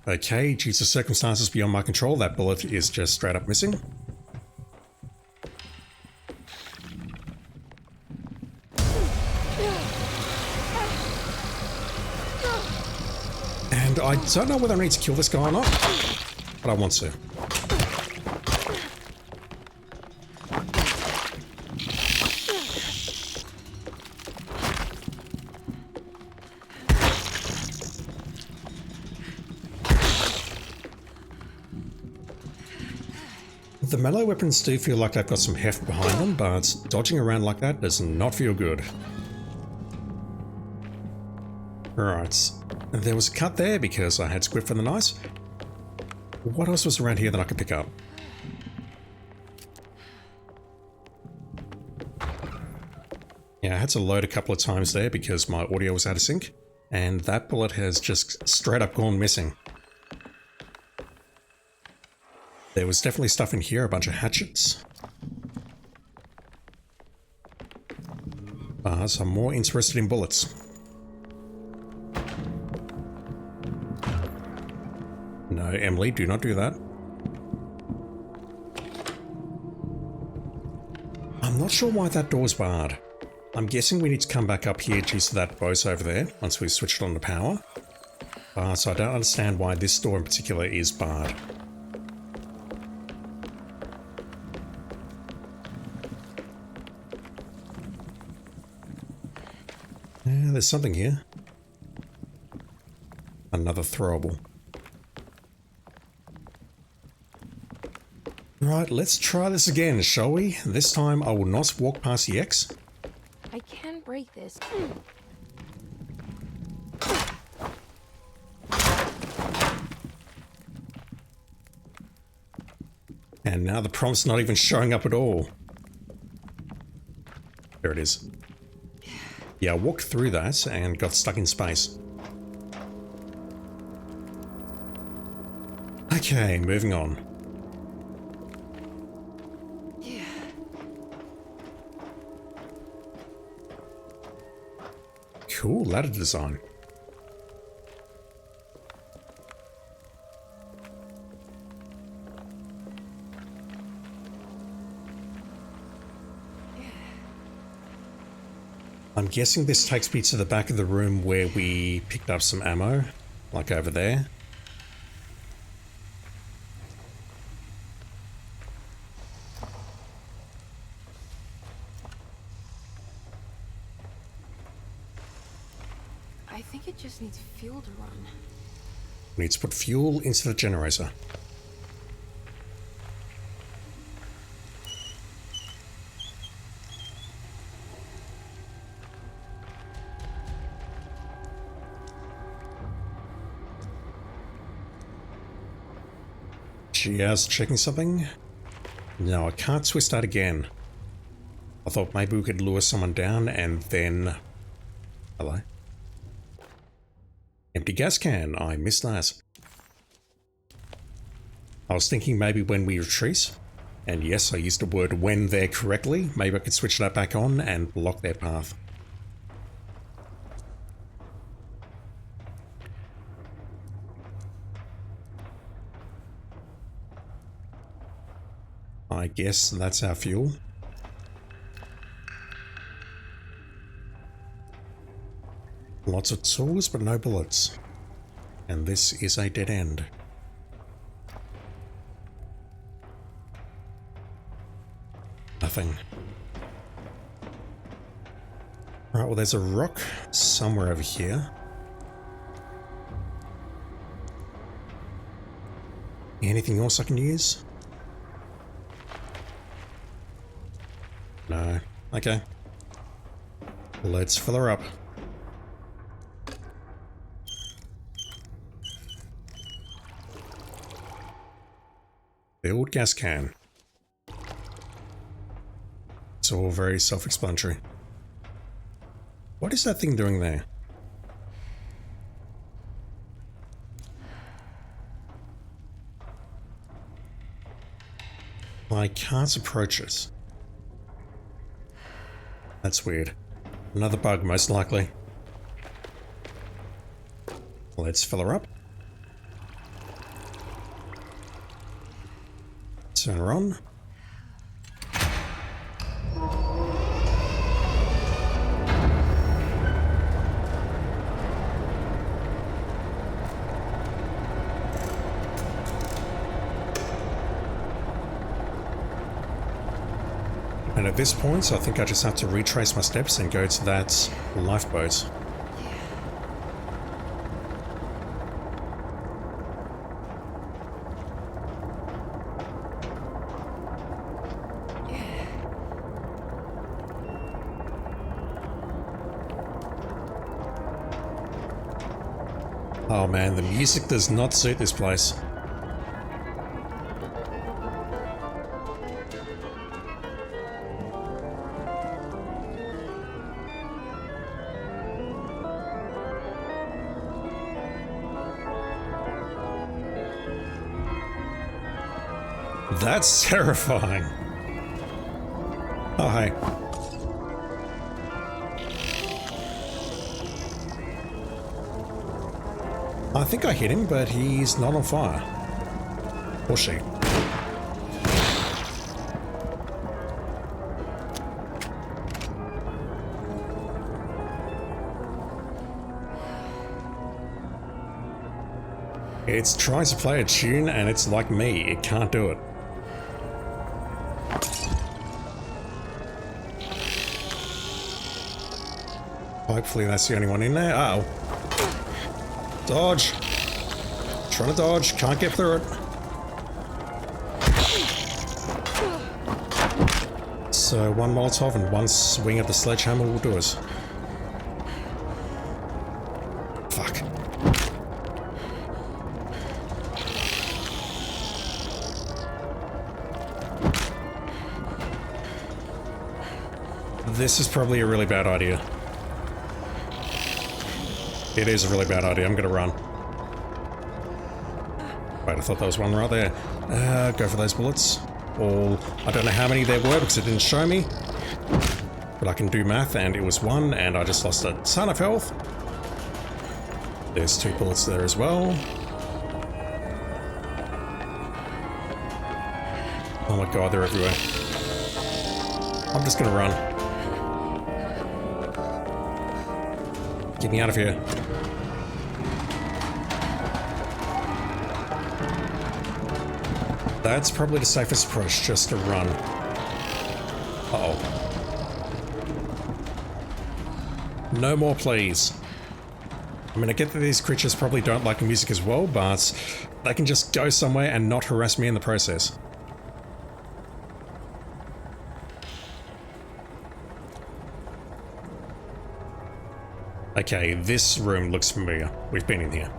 Okay, due to circumstances beyond my control, that bullet is just straight up missing. And I don't know whether I need to kill this guy or not, but I want to. The melee weapons do feel like they've got some heft behind them, but dodging around like that does not feel good. Right, there was a cut there because I had squid for the night. What else was around here that I could pick up? Yeah, I had to load a couple of times there because my audio was out of sync, and that bullet has just straight up gone missing. There was definitely stuff in here, a bunch of hatchets. So I'm more interested in bullets. No, Emily, do not do that. I'm not sure why that door's barred. I'm guessing we need to come back up here due to that boat over there once we've switched on the power. So I don't understand why this door in particular is barred. Yeah, there's something here. Another throwable. Right, let's try this again, shall we? This time I will not walk past the X. I can break this. And now the prompt's not even showing up at all. There it is. Yeah, I walked through that and got stuck in space. Okay, moving on. Cool ladder design. I'm guessing this takes me to the back of the room where we picked up some ammo, like over there. I think it just needs fuel to run. We need to put fuel into the generator. Just checking something. No, I can't twist that again. I thought maybe we could lure someone down and then... Hello? Empty gas can. I missed that. I was thinking maybe when we retreat, and yes, I used the word when there correctly, maybe I could switch that back on and block their path. I guess that's our fuel. Lots of tools, but no bullets. And this is a dead end. Nothing. Right, well, there's a rock somewhere over here. Anything else I can use? No. Okay. Let's fill her up. Filled gas can. It's all very self-explanatory. What is that thing doing there? I can't approach it. That's weird. Another bug, most likely. Let's fill her up. Turn her on. And at this point, I think I just have to retrace my steps and go to that lifeboat. Oh man, the music does not suit this place. That's terrifying. Oh, hey. I think I hit him, but he's not on fire. Or she. It's trying to play a tune and it's like me, it can't do it. Hopefully that's the only one in there. Uh-oh. Dodge. Trying to dodge, can't get through it. So one Molotov and one swing of the sledgehammer will do us. Fuck. This is probably a really bad idea. It is a really bad idea. I'm gonna run. Wait, I thought there was one right there. Go for those bullets. I don't know how many there were because it didn't show me. But I can do math and it was one and I just lost a ton of health. There's 2 bullets there as well. Oh my god, they're everywhere. I'm just gonna run. Get me out of here. That's probably the safest approach, just to run. Uh-oh. No more, please. I mean, I get that these creatures probably don't like the music as well, but they can just go somewhere and not harass me in the process. Okay, this room looks familiar. We've been in here.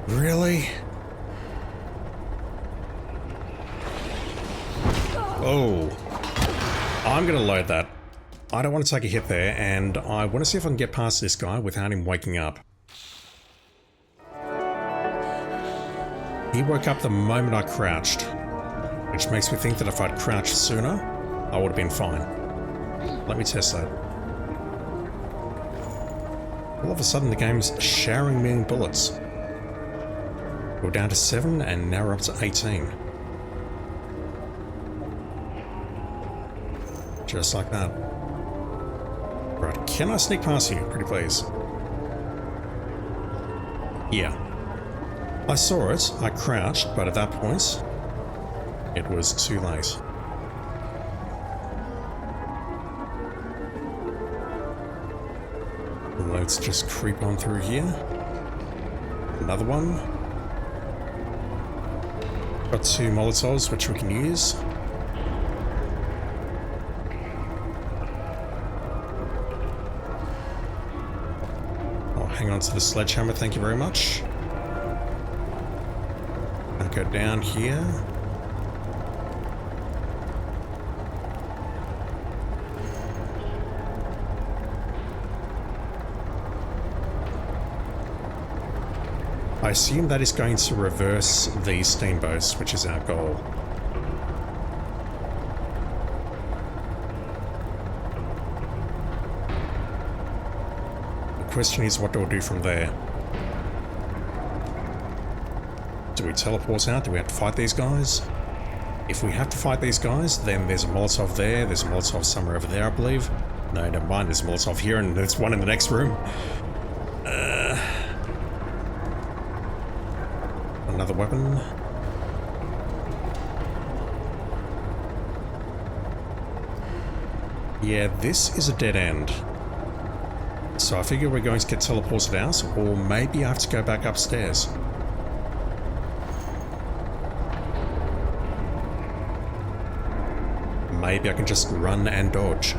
Really? Oh. I'm gonna load that. I don't want to take a hit there, and I want to see if I can get past this guy without him waking up. He woke up the moment I crouched, which makes me think that if I'd crouched sooner, I would have been fine. Let me test that. All of a sudden the game's showering me in bullets. We're down to 7 and now we're up to 18. Just like that. Right, can I sneak past you? Pretty please. Yeah. I saw it, I crouched, but at that point, it was too late. Let's just creep on through here. Another one. Got 2 Molotovs which we can use. hang on to the sledgehammer, thank you very much. I'll go down here. I assume that is going to reverse the steamboats, which is our goal. The question is, what do we do from there? Do we teleport out? Do we have to fight these guys? If we have to fight these guys, then there's a Molotov there, there's a Molotov somewhere over there, I believe. No, never mind, there's a Molotov here, and there's one in the next room. Another weapon. Yeah, this is a dead end. So I figure we're going to get teleported out, or maybe I have to go back upstairs. Maybe I can just run and dodge.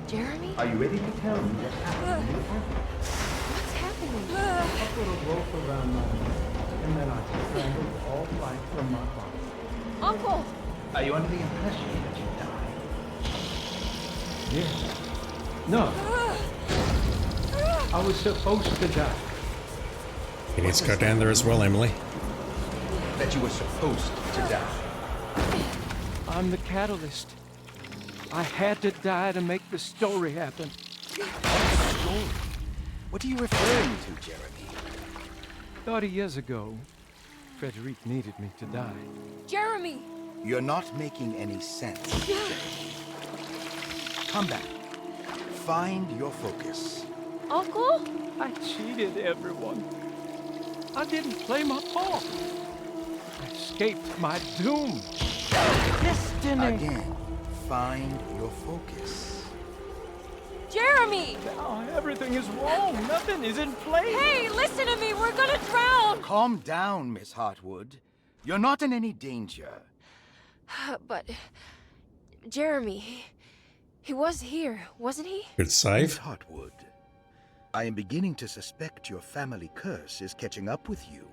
Jeremy? Are you ready to tell me what happened in the office? What's happening? I put a rope around my neck, and then I strangled all life from my body. Uncle! Are you under the impression that you died? Yes. No. I was supposed to die. You need to go down there as well, Emily. That you were supposed to die. I'm the catalyst. I had to die to make the story happen. Story? What are you referring to, Jeremy? 30 years ago, Frederic needed me to die. Jeremy! You're not making any sense, Jeremy. Come back. Find your focus. Uncle? I cheated everyone. I didn't play my part. I escaped my doom. Destiny. Again, find your focus. Jeremy! Now everything is wrong. Nothing is in place. Hey, listen to me! We're gonna drown! Calm down, Miss Hartwood. You're not in any danger. But... Jeremy... He was here, wasn't he? Good Miss save. Hartwood, I am beginning to suspect your family curse is catching up with you.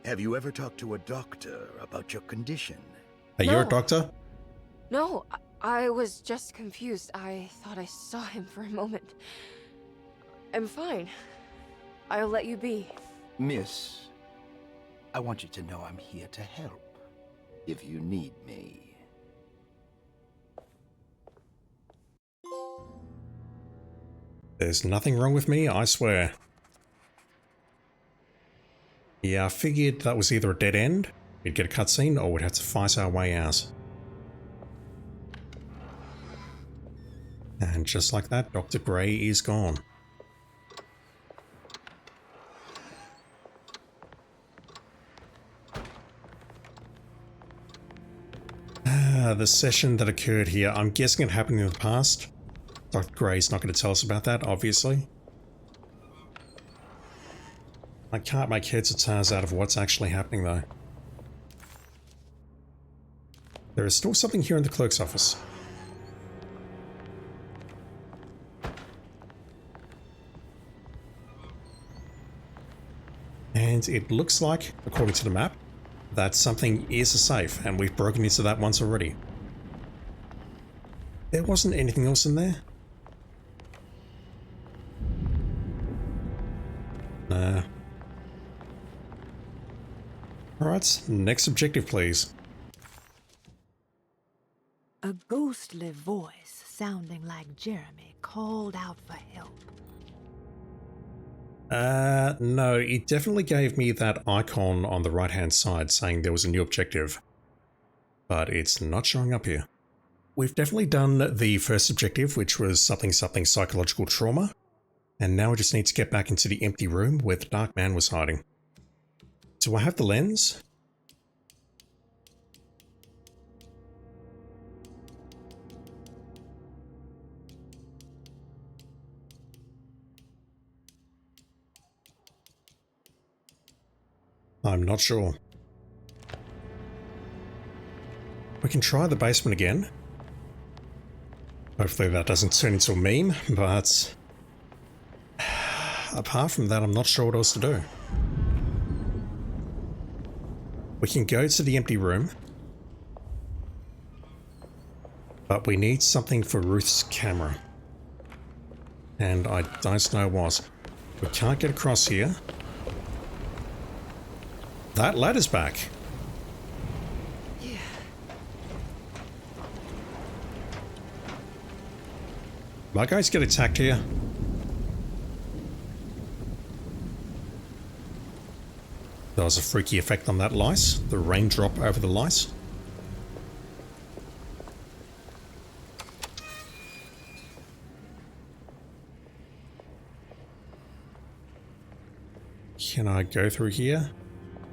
Have you ever talked to a doctor about your condition? Are you a No. doctor? No, I was just confused. I thought I saw him for a moment. I'm fine. I'll let you be. Miss, I want you to know I'm here to help, if you need me. There's nothing wrong with me, I swear. Yeah, I figured that was either a dead end, we'd get a cutscene, or we'd have to fight our way out. And just like that, Dr. Gray is gone. The session that occurred here, I'm guessing it happened in the past. Dr. Gray's not going to tell us about that, obviously. I can't make heads or tails out of what's actually happening, though. There is still something here in the clerk's office. And it looks like, according to the map, that something is a safe, and we've broken into that once already. There wasn't anything else in there? Nah. Alright, next objective, please. A ghostly voice sounding like Jeremy called out for help. No, it definitely gave me that icon on the right-hand side saying there was a new objective. But it's not showing up here. We've definitely done the first objective, which was something psychological trauma. And now we just need to get back into the empty room where the Dark Man was hiding. Do I have the lens? I'm not sure. We can try the basement again. Hopefully that doesn't turn into a meme, but apart from that, I'm not sure what else to do. We can go to the empty room, but we need something for Ruth's camera. And I don't know what. We can't get across here. That ladder's back. Yeah. My guys get attacked here. There was a freaky effect on that light. The raindrop over the light. Can I go through here?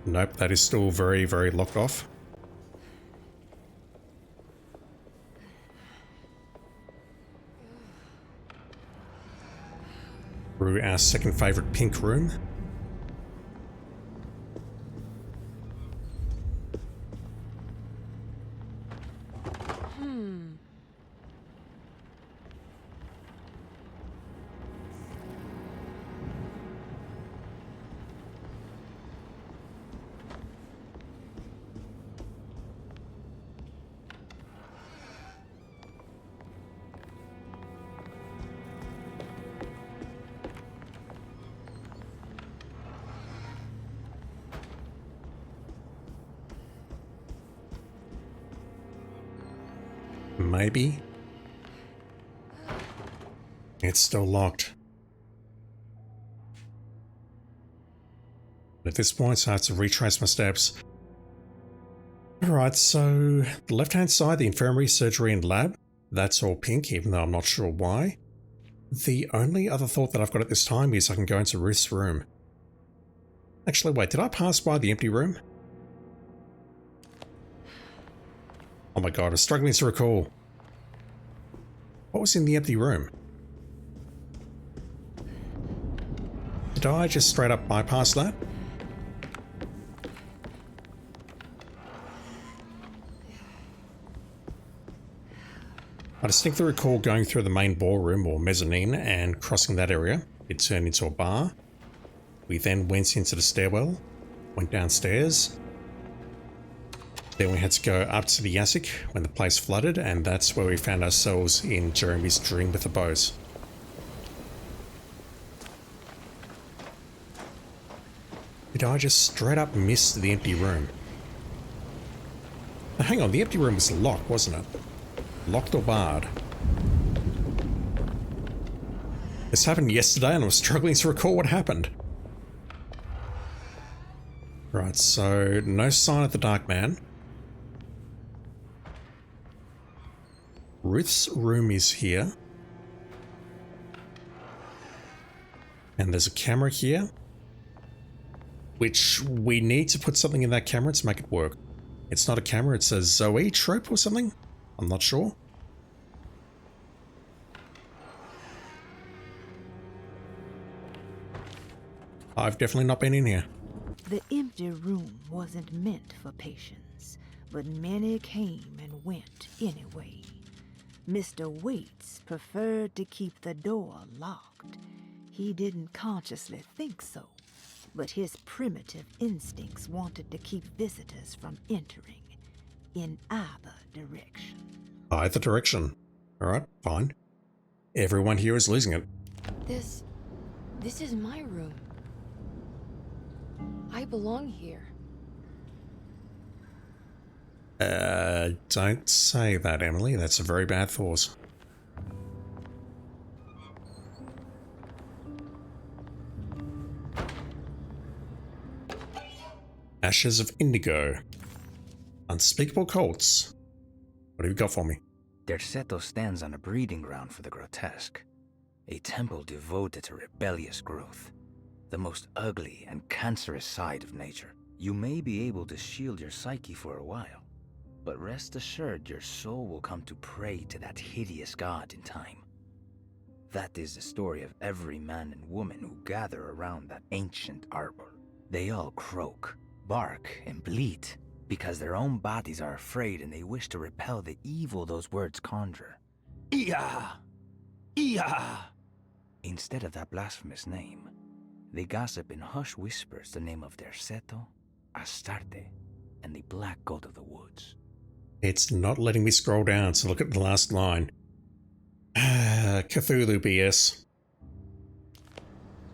Nope, that is still very, very locked off. Through our second favourite pink room. Maybe. It's still locked. At this point, I have to retrace my steps. Alright, so the left-hand side, the infirmary, surgery, and lab, that's all pink, even though I'm not sure why. The only other thought that I've got at this time is I can go into Ruth's room. Actually, wait, did I pass by the empty room? Oh my god, I'm struggling to recall. What was in the empty room? Did I just straight up bypass that? I distinctly recall going through the main ballroom or mezzanine and crossing that area. It turned into a bar. We then went into the stairwell, went downstairs. Then we had to go up to the attic when the place flooded, and that's where we found ourselves in Jeremy's dream with the boat. Did I just straight up miss the empty room? Now hang on, the empty room was locked, wasn't it? Locked or barred? This happened yesterday and I was struggling to recall what happened. Right, so no sign of the Dark Man. Ruth's room is here. And there's a camera here. Which we need to put something in that camera to make it work. It's not a camera, it's a Zoe trope or something? I'm not sure. I've definitely not been in here. The empty room wasn't meant for patients, but many came and went anyway. Mr. Waits preferred to keep the door locked. He didn't consciously think so, but his primitive instincts wanted to keep visitors from entering in either direction. Either direction. Alright, fine. Everyone here is losing it. This is my room. I belong here. Don't say that, Emily. That's a very bad thought. Ashes of Indigo. Unspeakable cults. What have you got for me? Derceto stands on a breeding ground for the grotesque. A temple devoted to rebellious growth. The most ugly and cancerous side of nature. You may be able to shield your psyche for a while, but rest assured your soul will come to pray to that hideous god in time. That is the story of every man and woman who gather around that ancient arbor. They all croak, bark and bleat because their own bodies are afraid and they wish to repel the evil those words conjure. Ia! Ia! Instead of that blasphemous name, they gossip in hushed whispers the name of their Seto, Astarte, and the Black God of the Woods. It's not letting me scroll down to look at the last line. Cthulhu BS.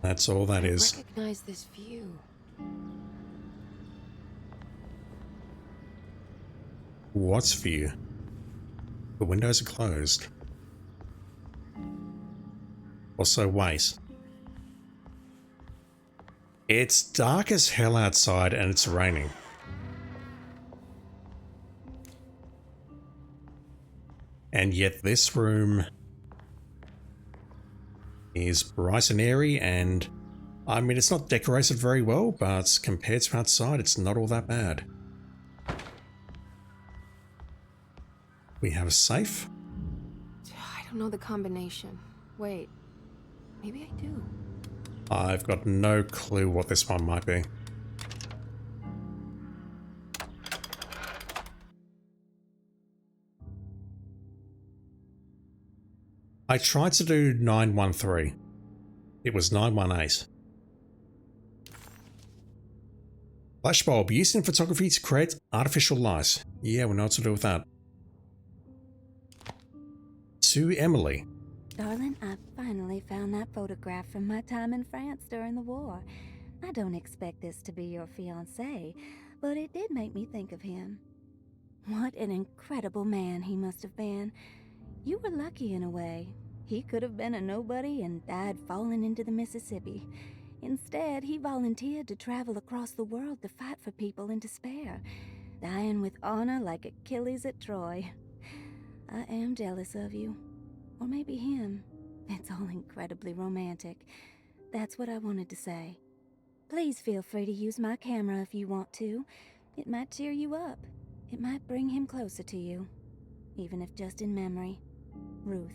That's all that is. I recognize this view. What's view? The windows are closed. Also, wait. It's dark as hell outside and it's raining. And yet this room is bright and airy, and I mean, it's not decorated very well, but compared to outside, it's not all that bad. We have a safe. I don't know the combination. Wait, maybe I do. I've got no clue what this one might be. I tried to do 913. It was 918. Flashbulb used in photography to create artificial light. Yeah, we know what to do with that. To Emily. Darling, I finally found that photograph from my time in France during the war. I don't expect this to be your fiancé, but it did make me think of him. What an incredible man he must have been. You were lucky in a way. He could have been a nobody and died falling into the Mississippi. Instead, he volunteered to travel across the world to fight for people in despair, dying with honor like Achilles at Troy. I am jealous of you. Or maybe him. It's all incredibly romantic. That's what I wanted to say. Please feel free to use my camera if you want to. It might cheer you up. It might bring him closer to you. Even if just in memory. Ruth.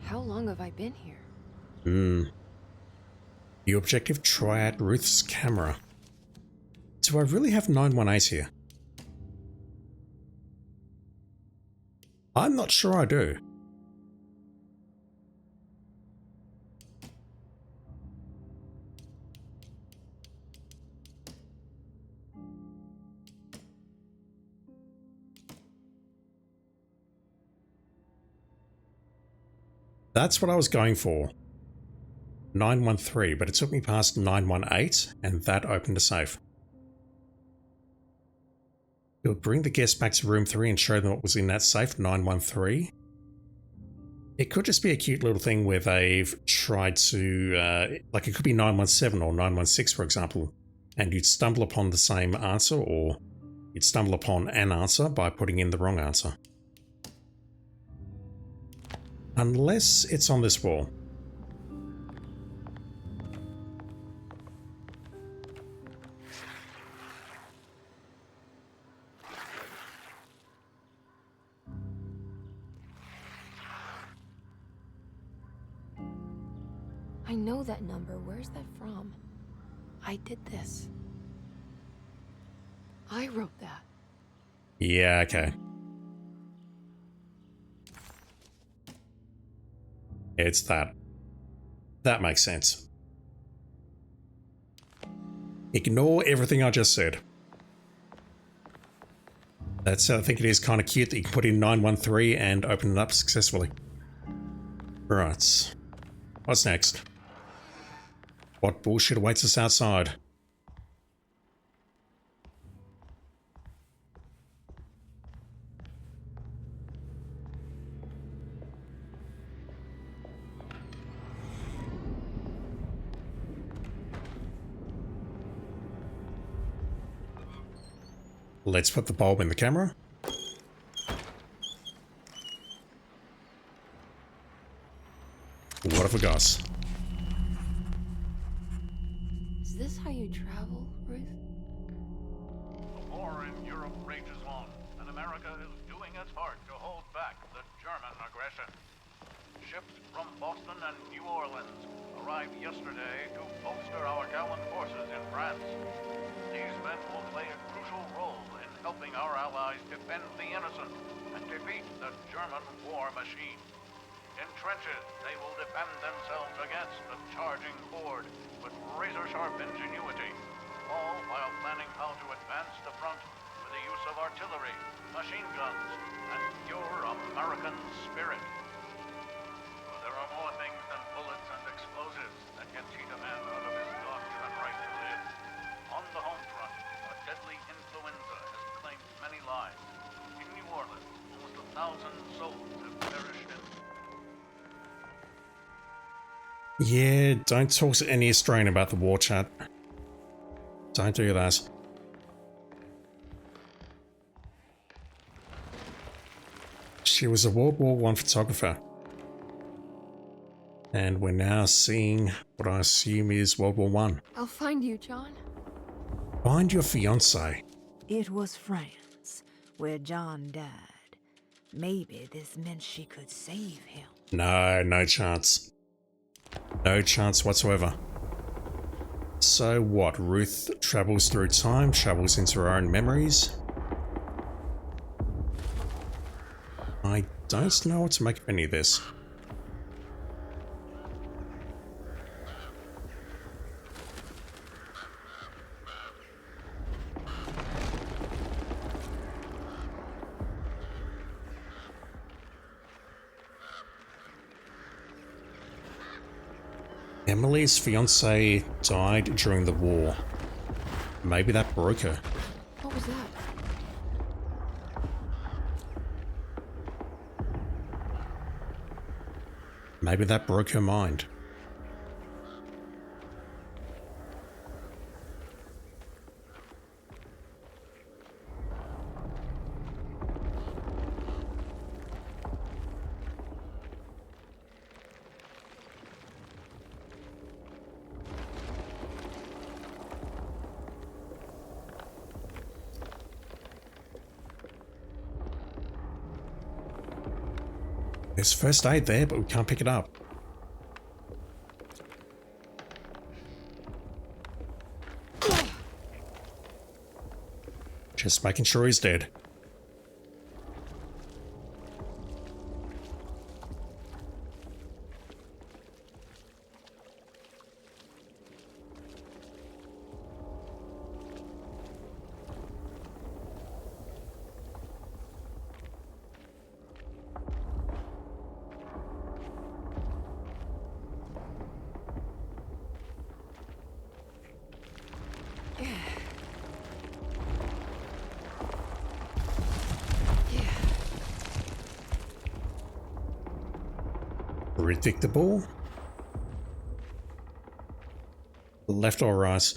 How long have I been here? The objective triad Ruth's camera. Do I really have 918 here? I'm not sure I do. That's what I was going for. 913, but it took me past 918, and that opened a safe. It would bring the guests back to room 3 and show them what was in that safe, 913. It could just be a cute little thing where they've tried to, like it could be 917 or 916, for example, and you'd stumble upon the same answer, or you'd stumble upon an answer by putting in the wrong answer. Unless it's on this wall. I know that number. Where's that from? I did this. I wrote that. Yeah, okay. It's that. That makes sense. Ignore everything I just said. That's, I think it is kind of cute that you can put in 913 and open it up successfully. Right. What's next? What bullshit awaits us outside? Let's put the bulb in the camera. What have we got? Is this how you travel, Ruth? The war in Europe rages on, and America is doing its part to hold back the German aggression. Ships from Boston and New Orleans arrived yesterday to bolster our gallant forces in France. These men will play a crucial role in helping our allies defend the innocent and defeat the German war machine. In trenches, they will defend themselves against the charging horde with razor-sharp ingenuity, all while planning how to advance the front with the use of artillery, machine guns, and pure American spirit. There are more things than bullets and explosives that can cheat a man out of his God-given right to live. On the home front, a deadly influenza has claimed many lives. In New Orleans, almost 1,000 souls have perished in... Yeah, don't talk to any Australian about the war, chat. Don't do that. She was a World War I photographer. And we're now seeing what I assume is World War I. I'll find you, John. Find your fiancé. It was France, where John died. Maybe this meant she could save him. No, no chance. No chance whatsoever. So what? Ruth travels through time, travels into her own memories. I don't know what to make of any of this. Emily's fiance died during the war. Maybe that broke her. What was that? Maybe that broke her mind. There's first aid there, but we can't pick it up. Just making sure he's dead. Predictable. Left or right?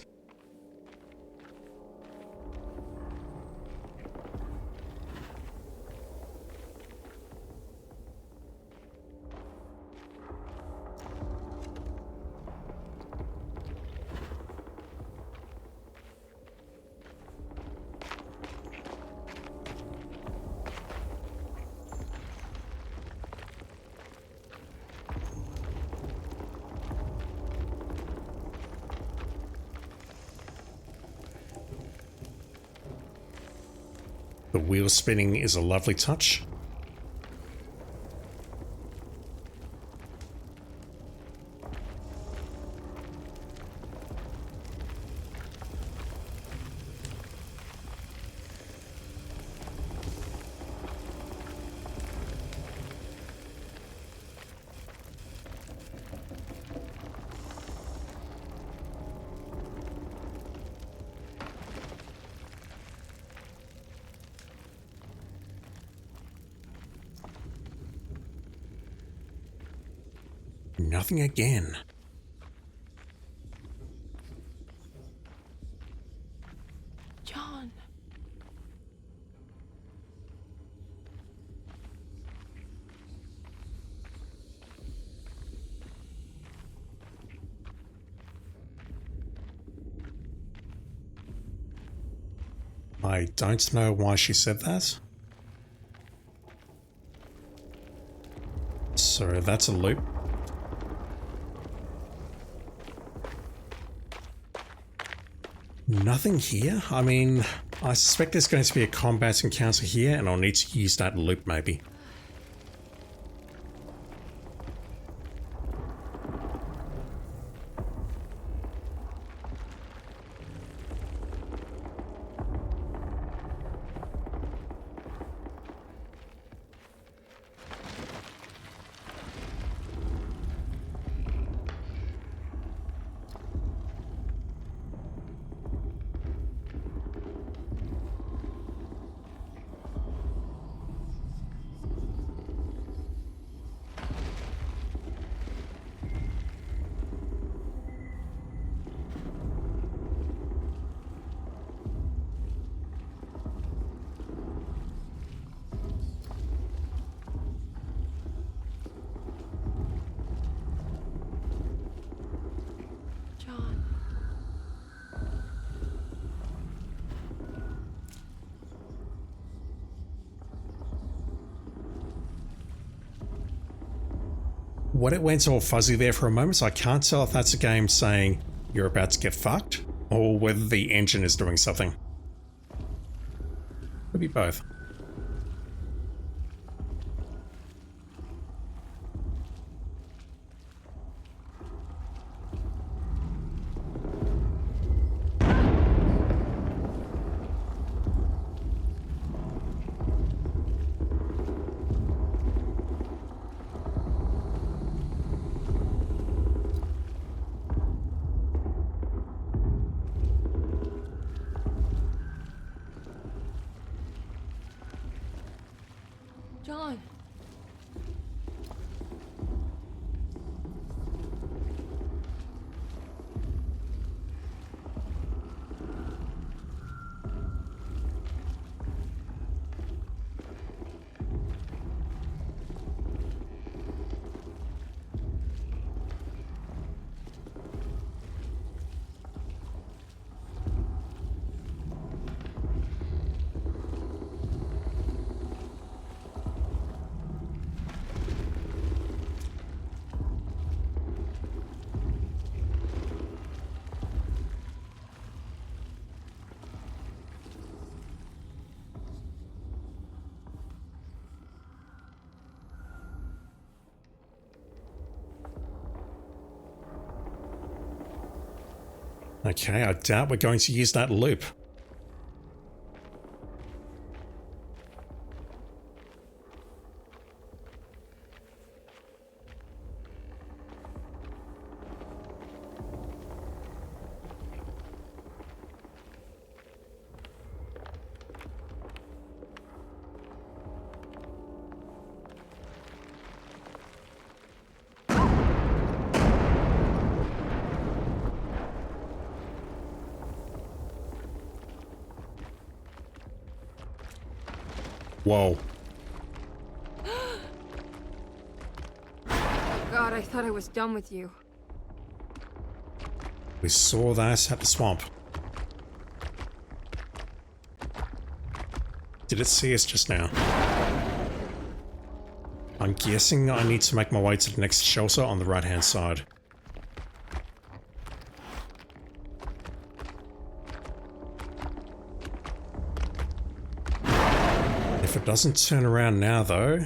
The wheel spinning is a lovely touch. Nothing again. John. I don't know why she said that. So that's a loop. Nothing here? I mean, I suspect there's going to be a combat encounter here and I'll need to use that loop maybe. John. What it went all fuzzy there for a moment, so I can't tell if that's a game saying you're about to get fucked or whether the engine is doing something. Could be both. John. Okay, I doubt we're going to use that loop. Whoa. God, I thought I was done with you. We saw that at the swamp. Did it see us just now? I'm guessing I need to make my way to the next shelter on the right-hand side. If it doesn't turn around now, though...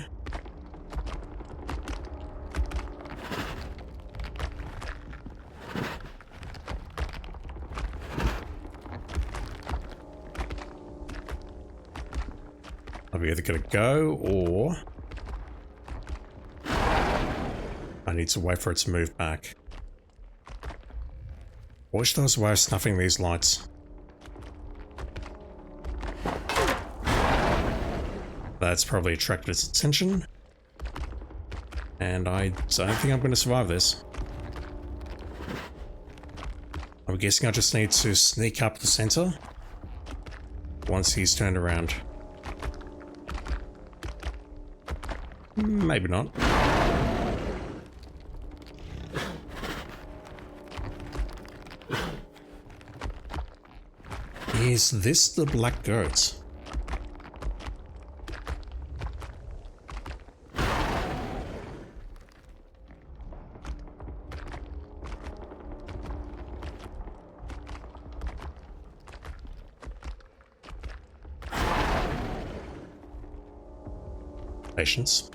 I've either got to go, or... I need to wait for it to move back. I wish there was a way of snuffing these lights. That's probably attracted its attention. And I don't think I'm going to survive this. I'm guessing I just need to sneak up the center once he's turned around. Maybe not. Is this the black goat? Patience.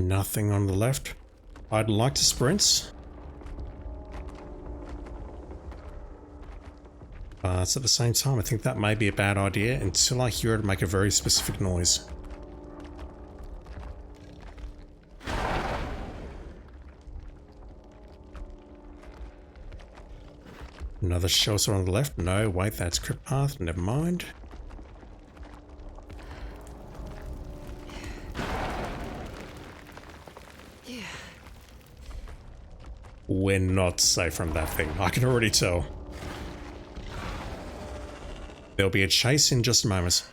Nothing on the left. I'd like to sprint. But at the same time, I think that may be a bad idea until I hear it make a very specific noise. Another shelter on the left. No, wait, that's crypt path. Never mind. We're not safe from that thing. I can already tell. There'll be a chase in just a moment.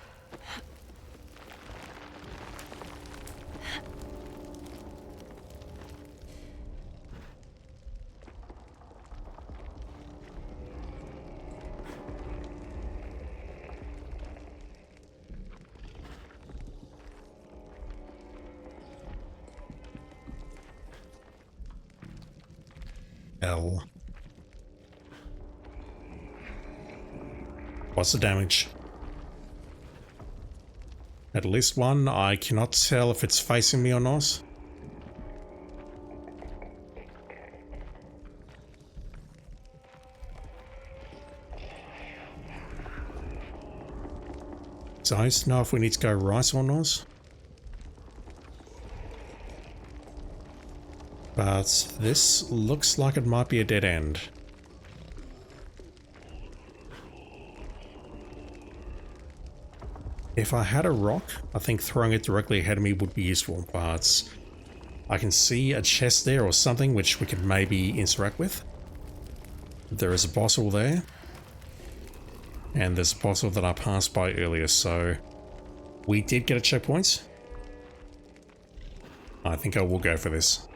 L. What's the damage? At least one. I cannot tell if it's facing me or not. Don't know if we need to go right or not. But this looks like it might be a dead end. If I had a rock, I think throwing it directly ahead of me would be useful, but I can see a chest there or something which we could maybe interact with. There is a bottle there. And there's a bottle that I passed by earlier, so we did get a checkpoint. I think I will go for this.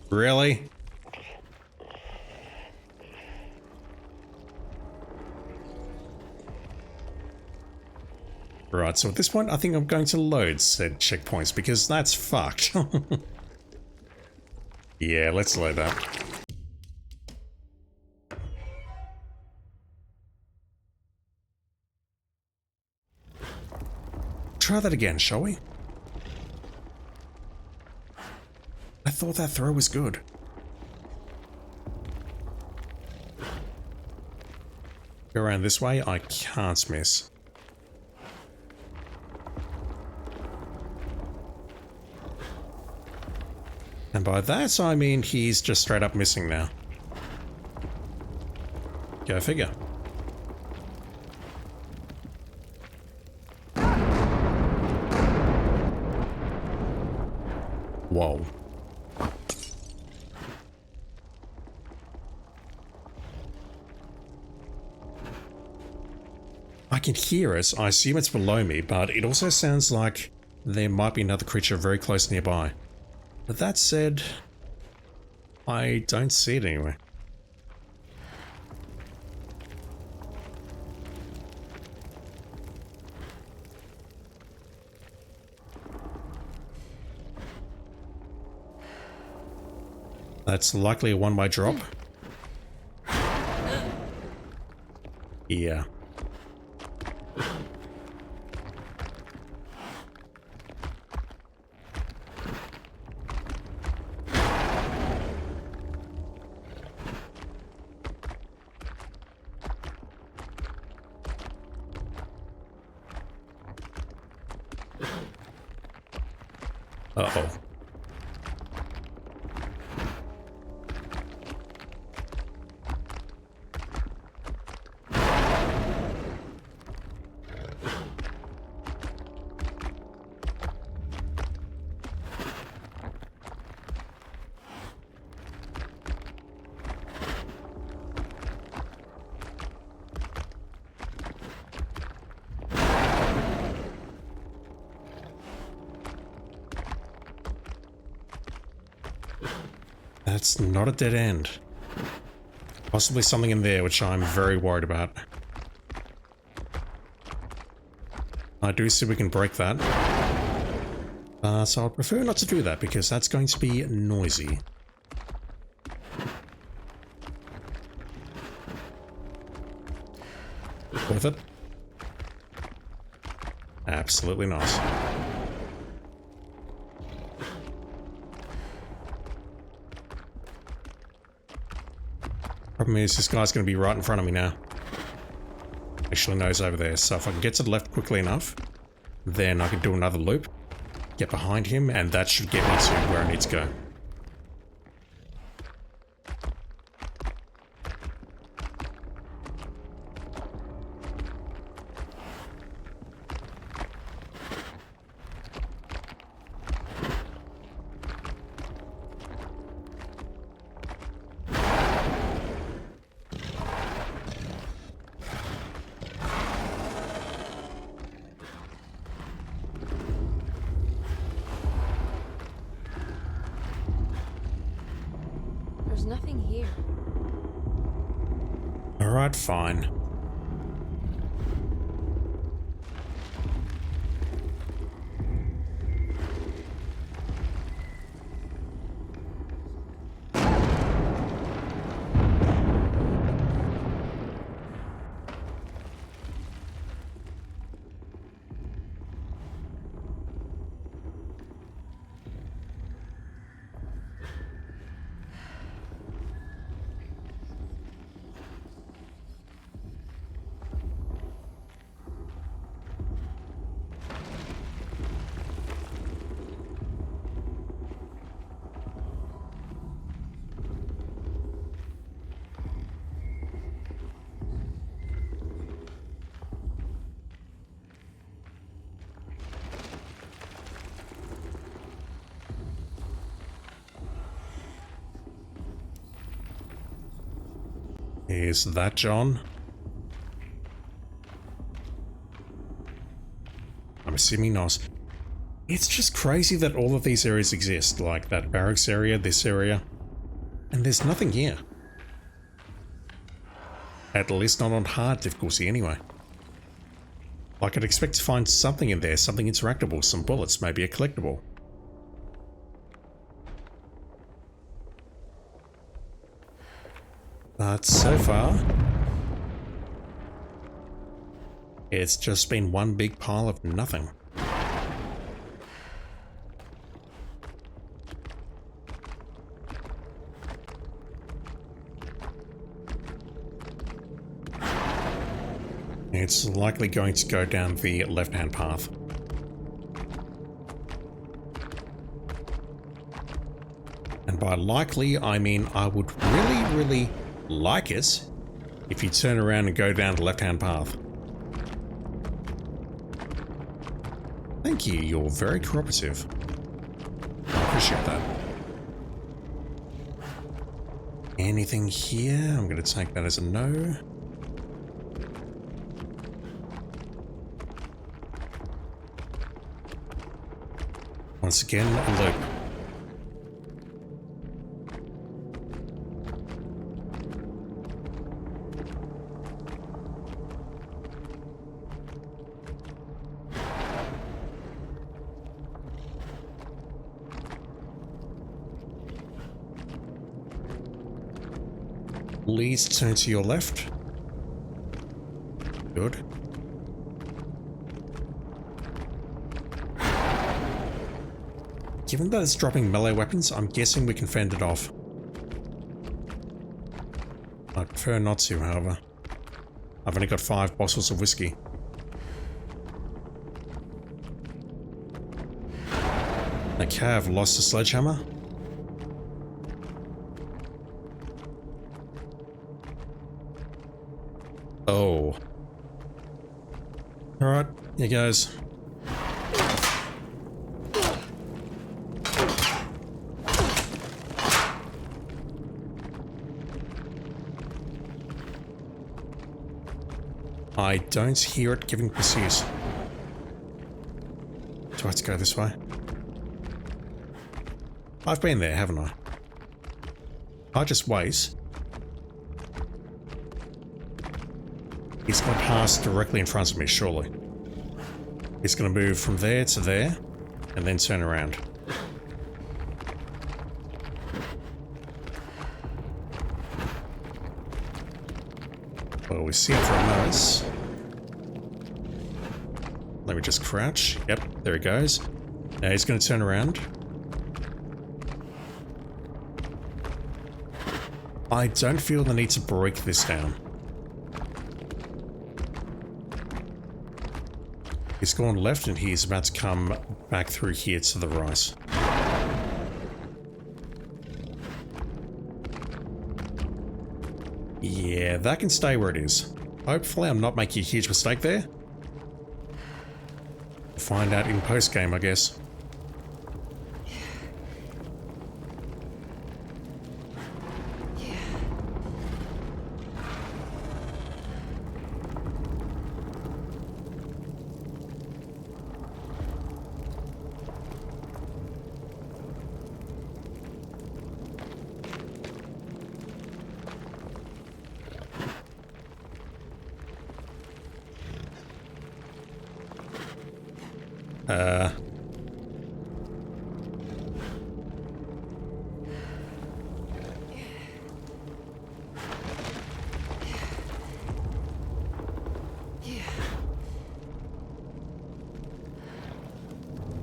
Really? Right, so at this point I think I'm going to load said checkpoints because that's fucked. Yeah, let's load that. Try that again, shall we? I thought that throw was good. Go around this way, I can't miss. And by that I mean he's just straight up missing now. Go figure. Whoa. I can hear it. I assume it's below me, but it also sounds like there might be another creature very close nearby. But that said, I don't see it anywhere. That's likely a one-way drop. Yeah. Uh-oh. That's not a dead end. Possibly something in there which I'm very worried about. I do see we can break that. So I'd prefer not to do that because that's going to be noisy. Worth it? Absolutely not. Problem is, this guy's going to be right in front of me now. Actually, no, he's over there. So if I can get to the left quickly enough, then I can do another loop, get behind him, and that should get me to where I need to go. There's nothing here. Alright, fine. Is that John? I'm assuming not. It's just crazy that all of these areas exist, like that barracks area, this area, and there's nothing here. At least not on hard difficulty anyway. Like I'd expect to find something in there, something interactable, some bullets, maybe a collectible. But so far, it's just been one big pile of nothing. It's likely going to go down the left-hand path. And by likely, I mean I would really like it if you turn around and go down the left-hand path. Thank you, you're very cooperative. I appreciate that. Anything here? I'm going to take that as a no. Once again, a loop. Please turn to your left. Good. Given that it's dropping melee weapons, I'm guessing we can fend it off. I prefer not to, however. I've only got 5 bottles of whiskey. Okay, I've lost the sledgehammer. Oh. Alright, here goes. I don't hear it giving pursuit. Do I have to go this way? I've been there, haven't I? I just wait. He's going to pass directly in front of me, surely. He's going to move from there to there, and then turn around. Well, we see it for a moment. Let me just crouch. Yep, there he goes. Now he's going to turn around. I don't feel the need to break this down. He's gone left and he's about to come back through here to the right. Yeah, that can stay where it is. Hopefully I'm not making a huge mistake there. We'll find out in post-game, I guess.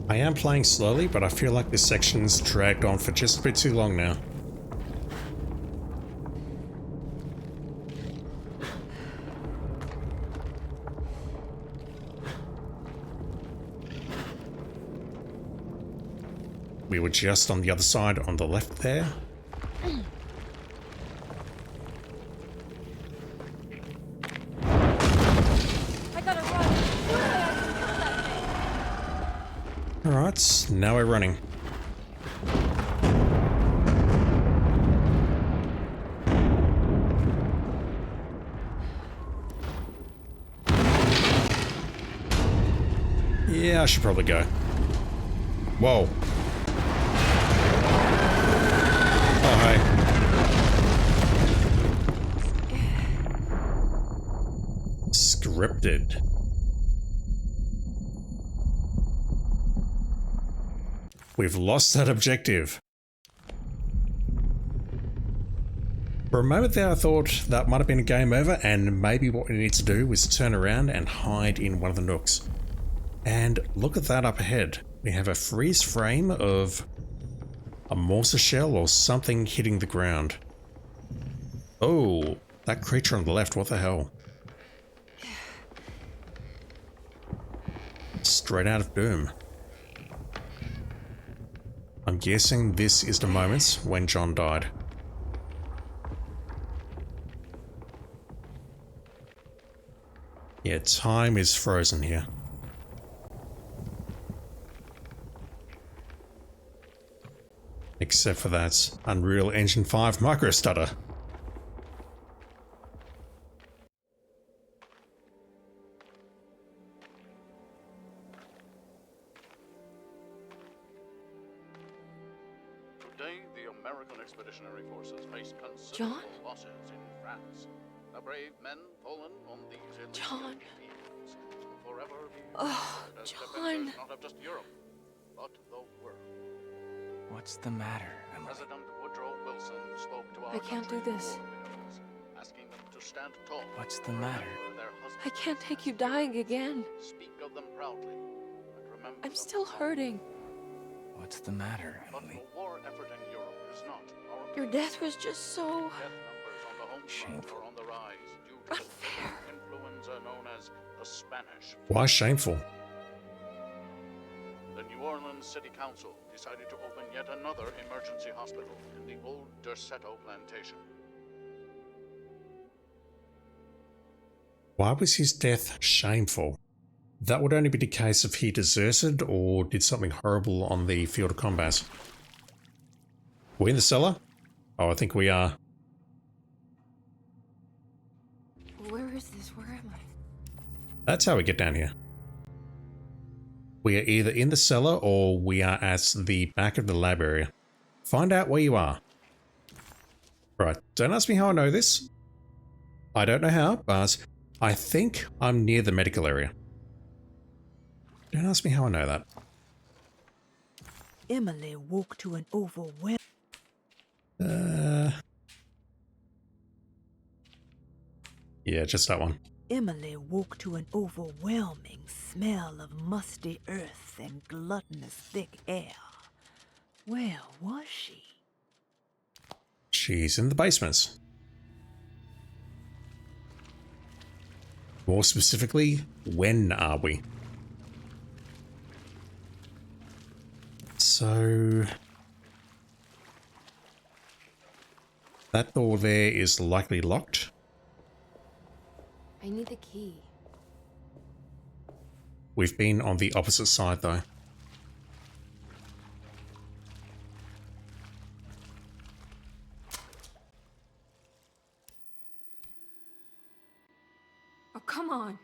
I am playing slowly, but I feel like this section's dragged on for just a bit too long now. We were just on the other side on the left there. I gotta run. Alright, now we're running. Yeah, I should probably go. Whoa. Oh, hey. Scripted. We've lost that objective. For a moment there, I thought that might have been a game over, and maybe what we need to do is turn around and hide in one of the nooks. And look at that up ahead. We have a freeze frame of a mortar shell or something hitting the ground. Oh, that creature on the left, what the hell? Straight out of Doom. I'm guessing this is the moment when John died. Yeah, time is frozen here. Except for that Unreal Engine 5 micro stutter. Today, the American Expeditionary Forces face considerable John? losses in France. The brave men fallen on these John. fields will forever be Oh, remembered as John. defenders not of just Europe, but the world. What's the matter, Emily? President Woodrow Wilson spoke to our I can't do country's this. war widows, asking them to stand tall. What's the and matter? remember their husbands I can't and take you sisters. dying again. Speak of them proudly, and remember I'm them still fondly. hurting. What's the matter, But Emily? the war effort in Europe is not our Your death was just so death numbers on the home front Shameful. are on the rise due to the unfair. influenza known as the Spanish. Why shameful? The New Orleans City Council decided to open yet another emergency hospital in the old Derceto plantation. Why was his death shameful? That would only be the case if he deserted or did something horrible on the field of combat. We in the cellar? Oh, I think we are. Where is this? Where am I? That's how we get down here. We are either in the cellar or we are at the back of the lab area. Find out where you are. Right, don't ask me how I know this. I don't know how, but I think I'm near the medical area. Don't ask me how I know that. Emily woke to an overwhelming... Yeah, just that one. Emily woke to an overwhelming smell of musty earth and gluttonous thick air. Where was she? She's in the basements. More specifically, when are we? So... that door there is likely locked. I need the key. We've been on the opposite side though. Oh, come on.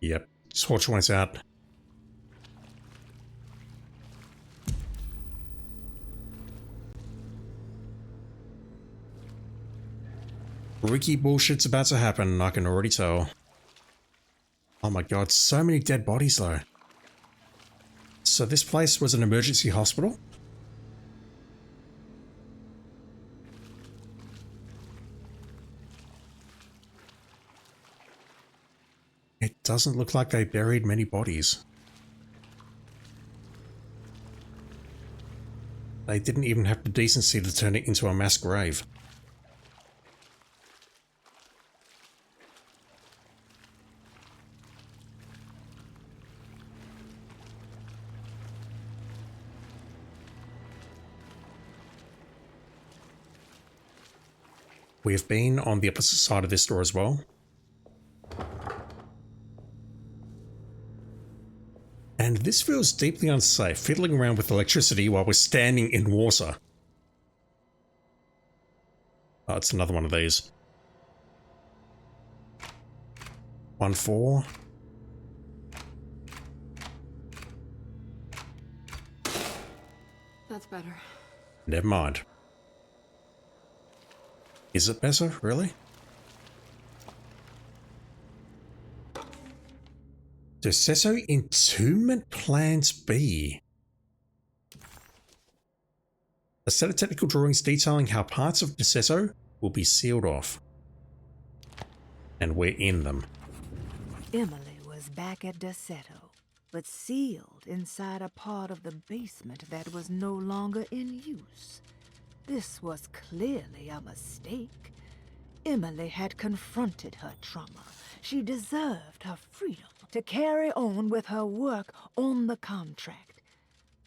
Yep, torch went out. Freaky bullshit's about to happen, I can already tell. Oh my god, so many dead bodies though. So this place was an emergency hospital? It doesn't look like they buried many bodies. They didn't even have the decency to turn it into a mass grave. We have been on the opposite side of this door as well. And this feels deeply unsafe, fiddling around with electricity while we're standing in water. Oh, it's another one of these. 1-4. That's better. Never mind. Is it better, really? Decesso Entombment Plans B. A set of technical drawings detailing how parts of Decesso will be sealed off. And we're in them. Emily was back at Deceto, but sealed inside a part of the basement that was no longer in use. This was clearly a mistake. Emily had confronted her trauma. She deserved her freedom to carry on with her work on the contract.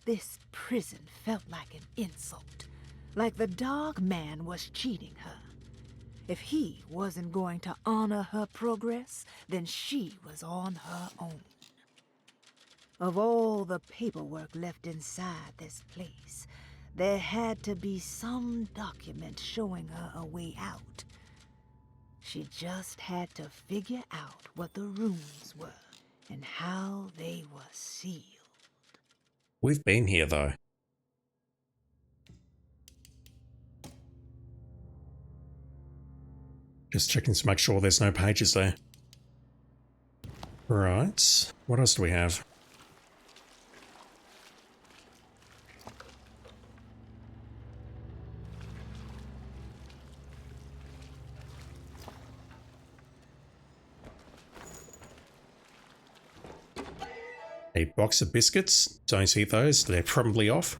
This prison felt like an insult, like the dog man was cheating her. If he wasn't going to honor her progress, then she was on her own. Of all the paperwork left inside this place, there had to be some document showing her a way out. She just had to figure out what the rooms were and how they were sealed. We've been here though. Just checking to make sure there's no pages there. Right, what else do we have? A box of biscuits. Don't see those. They're probably off.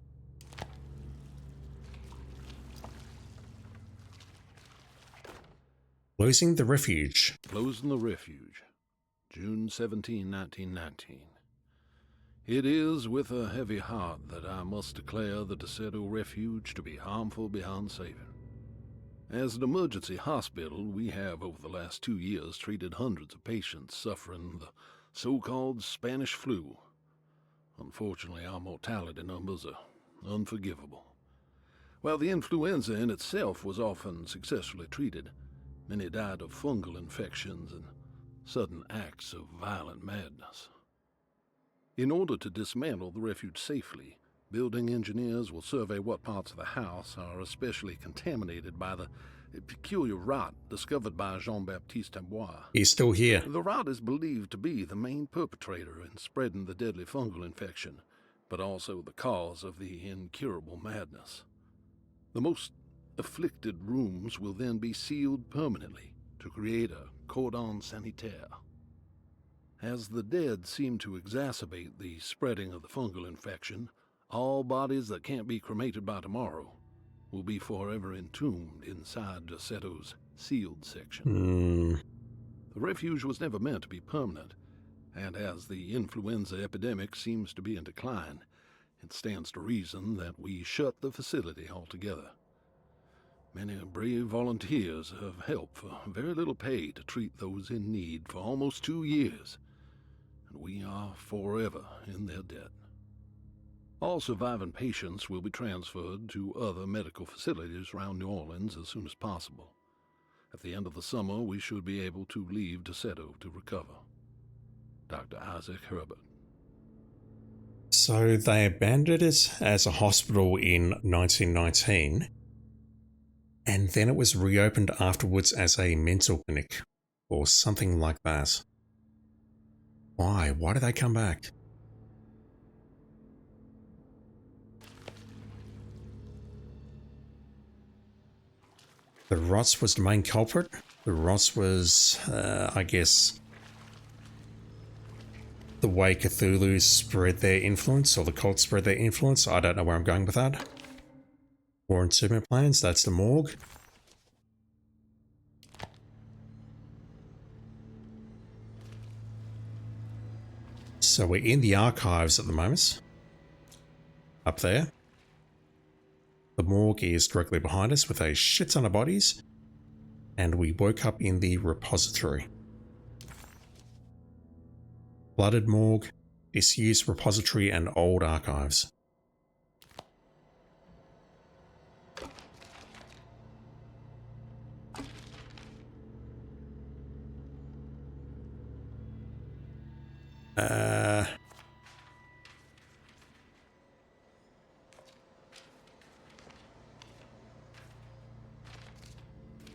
Losing the refuge. Closing the refuge. June 17, 1919. It is with a heavy heart that I must declare the Deceto Refuge to be harmful beyond saving. As an emergency hospital, we have over the last 2 years treated hundreds of patients suffering the so-called Spanish flu. Unfortunately, our mortality numbers are unforgivable. While the influenza in itself was often successfully treated, many died of fungal infections and sudden acts of violent madness. In order to dismantle the refuge safely, Building engineers will survey what parts of the house are especially contaminated by the peculiar rot discovered by Jean-Baptiste Amboise. He's still here. The rot is believed to be the main perpetrator in spreading the deadly fungal infection, but also the cause of the incurable madness. The most afflicted rooms will then be sealed permanently to create a cordon sanitaire. As the dead seem to exacerbate the spreading of the fungal infection, all bodies that can't be cremated by tomorrow will be forever entombed inside Dossetto's sealed section. The refuge was never meant to be permanent, and as the influenza epidemic seems to be in decline, it stands to reason that we shut the facility altogether. Many brave volunteers have helped for very little pay to treat those in need for almost 2 years, and we are forever in their debt. All surviving patients will be transferred to other medical facilities around New Orleans as soon as possible. At the end of the summer, we should be able to leave Dossetto to recover. Dr. Isaac Herbert. So they abandoned it as a hospital in 1919, and then it was reopened afterwards as a mental clinic, or something like that. Why? Why did they come back? The rots was the main culprit. The rots was, I guess, the way Cthulhu spread their influence, or the cult spread their influence. I don't know where I'm going with that. War and treatment plans, that's the morgue. So we're in the archives at the moment. Up there. The morgue is directly behind us with a shit ton of bodies. And we woke up in the repository. Flooded morgue, disused repository, and old archives.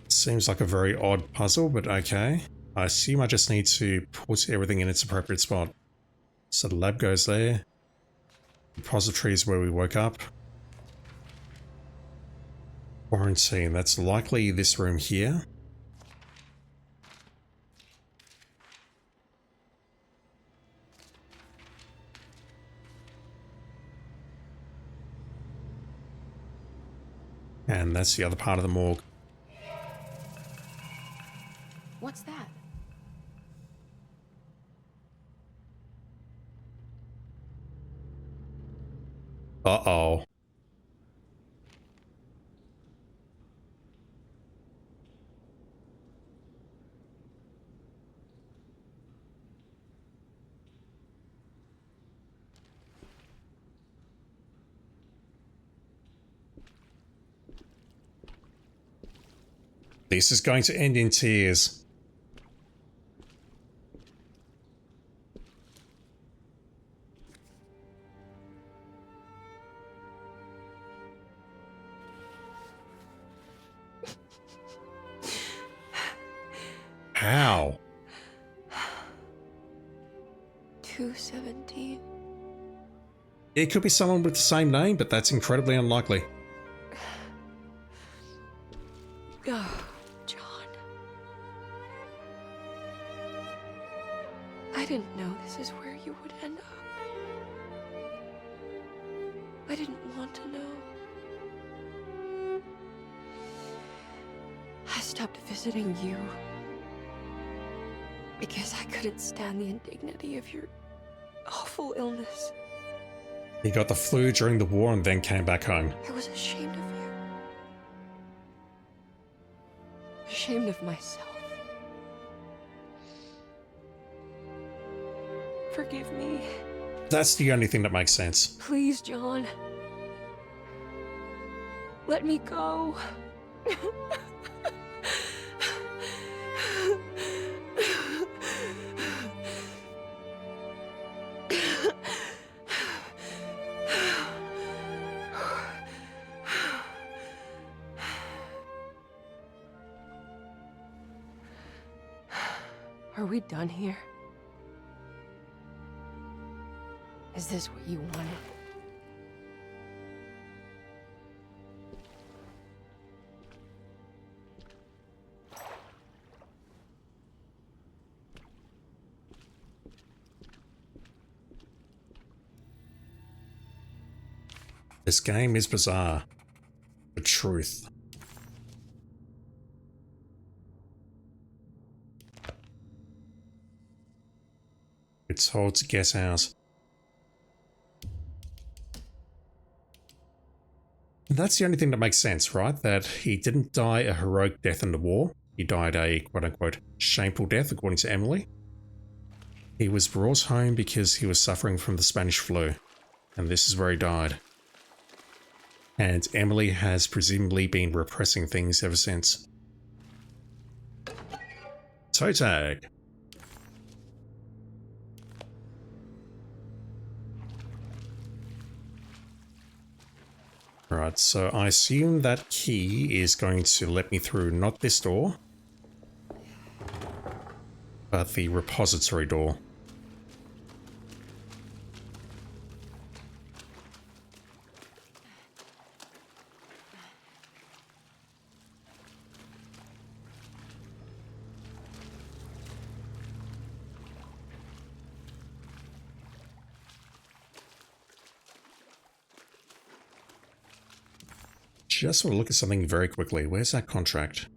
Seems like a very odd puzzle, but okay. I assume I just need to put everything in its appropriate spot. So the lab goes there. Repository is where we woke up. Quarantine, that's likely this room here. And that's the other part of the morgue. What's that? Uh-oh. This is going to end in tears. How? 217. It could be someone with the same name, but that's incredibly unlikely. Oh, John. I didn't know this is where you would end up. I didn't want to know. I stopped visiting you because I couldn't stand the indignity of your awful illness. He got the flu during the war and then came back home. I was ashamed of you. Ashamed of myself. Forgive me. That's the only thing that makes sense. Please, John. Let me go. we done here? Is this what you wanted? This game is bizarre. The truth. It's told to guess ours. And that's the only thing that makes sense, right? That he didn't die a heroic death in the war. He died a quote-unquote shameful death, according to Emily. He was brought home because he was suffering from the Spanish flu. And this is where he died. And Emily has presumably been repressing things ever since. Toe tag. Right, so I assume that key is going to let me through not this door, but the repository door. Just want to look at something very quickly. Where's that contract?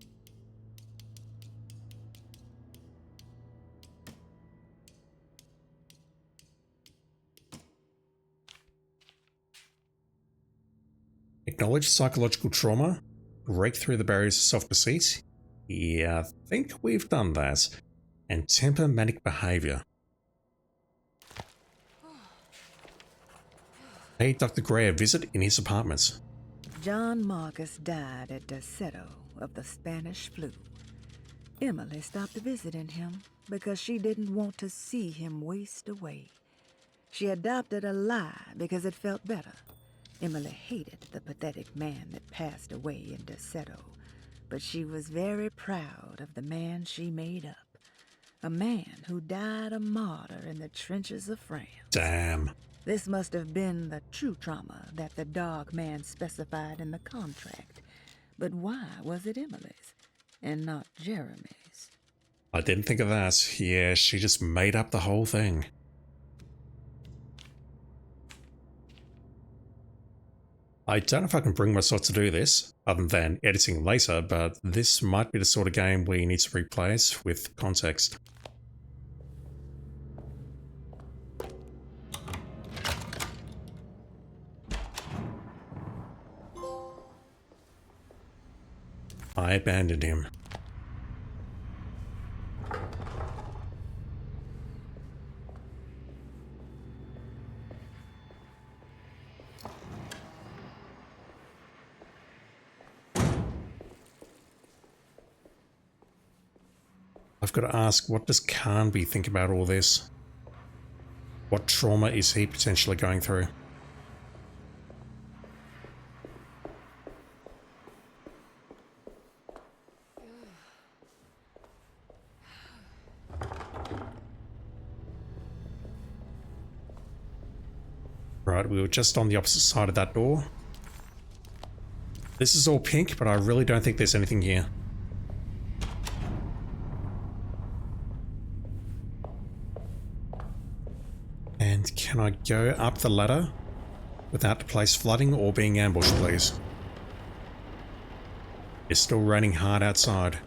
Acknowledge psychological trauma. Break through the barriers of self-deceit. Yeah, I think we've done that. And temper manic behavior. Pay Dr. Gray a visit in his apartment. John Marcus died at Deseto of the Spanish flu. Emily stopped visiting him because she didn't want to see him waste away. She adopted a lie because it felt better. Emily hated the pathetic man that passed away in Deseto, but she was very proud of the man she made up. A man who died a martyr in the trenches of France. Damn. This must have been the true trauma that the dog man specified in the contract. But why was it Emily's and not Jeremy's? I didn't think of that. Yeah, she just made up the whole thing. I don't know if I can bring myself to do this, other than editing later, but this might be the sort of game where you need to replay it with context. I abandoned him. I've got to ask, what does Carnby think about all this? What trauma is he potentially going through? Right, we were just on the opposite side of that door. This is all pink, but I really don't think there's anything here. And can I go up the ladder without the place flooding or being ambushed, please? It's still raining hard outside.